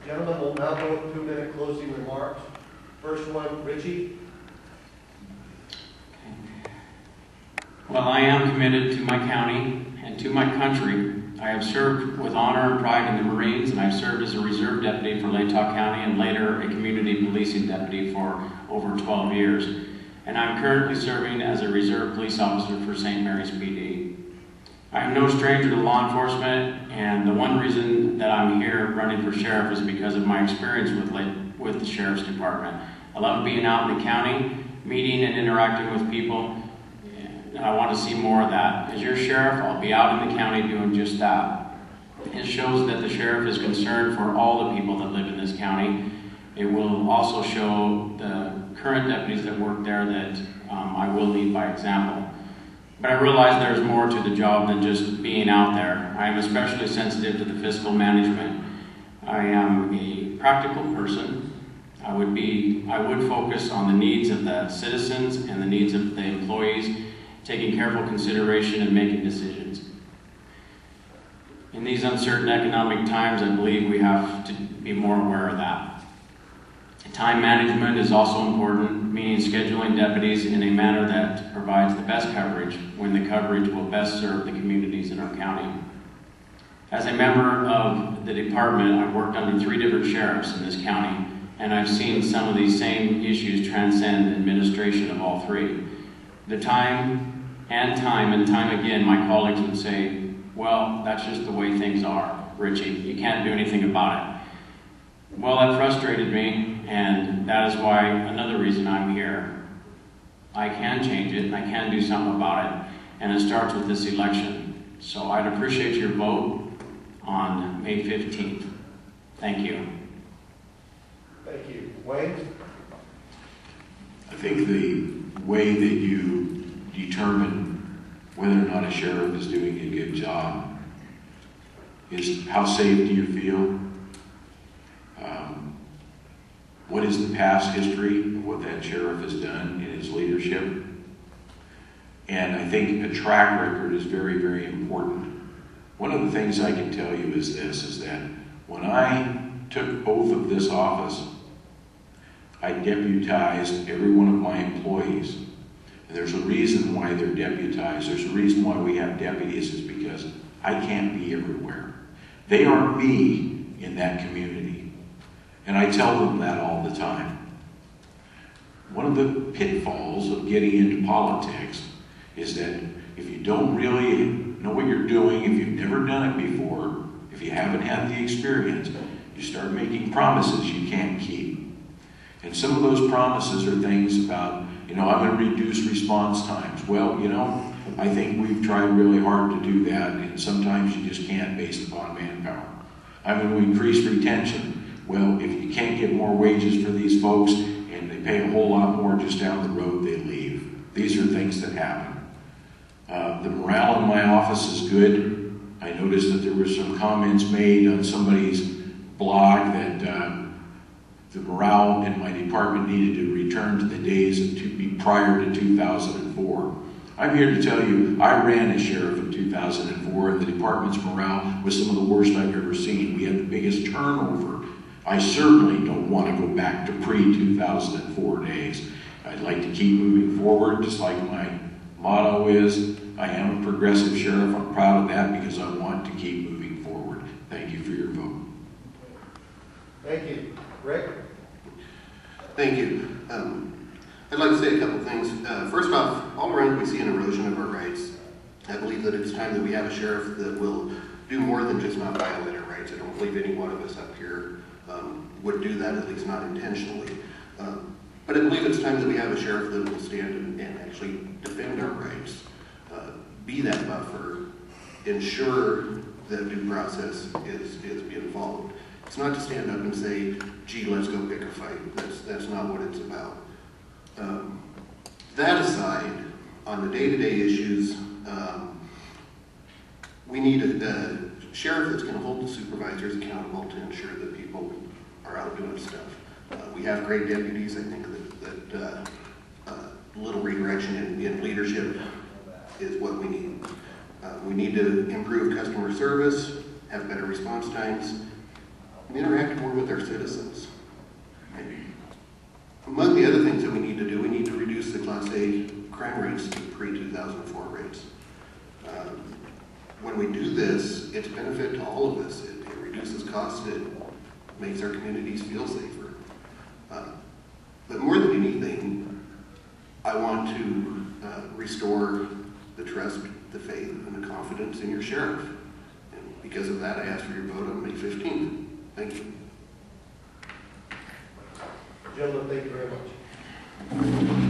Gentlemen, we'll now go with 2-minute closing remarks. First one, Richie. Well, I am committed to my county and to my country. I have served with honor and pride in the Marines, and I've served as a reserve deputy for Latah County and later a community policing deputy for over 12 years. And I'm currently serving as a reserve police officer for St. Mary's PD. I am no stranger to law enforcement, and the one reason that I'm here running for sheriff is because of my experience with the Sheriff's Department. I love being out in the county, meeting and interacting with people, and I want to see more of that. As your sheriff, I'll be out in the county doing just that. It shows that the sheriff is concerned for all the people that live in this county. It will also show the current deputies that work there that I will lead by example. But I realize there's more to the job than just being out there. I am especially sensitive to the fiscal management. I am a practical person. I would focus on the needs of the citizens and the needs of the employees, taking careful consideration and making decisions. In these uncertain economic times, I believe we have to be more aware of that. Time management is also important, meaning scheduling deputies in a manner that provides the best coverage when the coverage will best serve the communities in our county. As a member of the department, I've worked under 3 different sheriffs in this county, and I've seen some of these same issues transcend administration of all 3. The time and time again, my colleagues would say, well, that's just the way things are, Richie. You can't do anything about it. Well, that frustrated me, and that is why another reason I'm here. I can change it, and I can do something about it, and it starts with this election. So I'd appreciate your vote on May 15th. Thank you. Thank you. Wayne? I think the way that you determine whether or not a sheriff is doing a good job is how safe do you feel? What is the past history of what that sheriff has done in his leadership? And I think a track record is very, very important. One of the things I can tell you is this, is that when I took oath of this office, I deputized every one of my employees. And there's a reason why they're deputized. There's a reason why we have deputies, is because I can't be everywhere. They aren't me in that community. And I tell them that all the time. One of the pitfalls of getting into politics is that if you don't really know what you're doing, if you've never done it before, if you haven't had the experience, you start making promises you can't keep. And some of those promises are things about, I'm going to reduce response times. Well, I think we've tried really hard to do that, and sometimes you just can't based upon manpower. I'm going to increase retention. Well, if you can't get more wages for these folks and they pay a whole lot more just down the road, they leave. These are things that happen. The morale in my office is good. I noticed that there were some comments made on somebody's blog that the morale in my department needed to return to the days prior to 2004. I'm here to tell you, I ran as sheriff in 2004, and the department's morale was some of the worst I've ever seen. We had the biggest turnover. I certainly don't want to go back to pre-2004 days. I'd like to keep moving forward, just like my motto is. I am a progressive sheriff. I'm proud of that because I want to keep moving forward. Thank you for your vote. Thank you. Rick? Thank you. I'd like to say a couple things. First off, all around we see an erosion of our rights. I believe that it's time that we have a sheriff that will do more than just not violate our rights. I don't believe any one of us up here would do that, at least not intentionally. But I believe it's time that we have a sheriff that will stand and actually defend our rights, be that buffer, ensure that due process is being followed. It's not to stand up and say, gee, let's go pick a fight. That's not what it's about. That aside, on the day-to-day issues, we need a sheriff that's going to hold the supervisors accountable to ensure that people are out doing stuff. We have great deputies. I think that little redirection in leadership is what we need. We need to improve customer service, have better response times, and interact more with our citizens. Among the other things that we need to do, we need to reduce the Class A crime rates to pre-2004 rates. When we do this, it's a benefit to all of us. It reduces costs, it makes our communities feel safer. But more than anything, I want to restore the trust, the faith, and the confidence in your sheriff. And because of that, I ask for your vote on May 15th. Thank you. Gentlemen, thank you very much.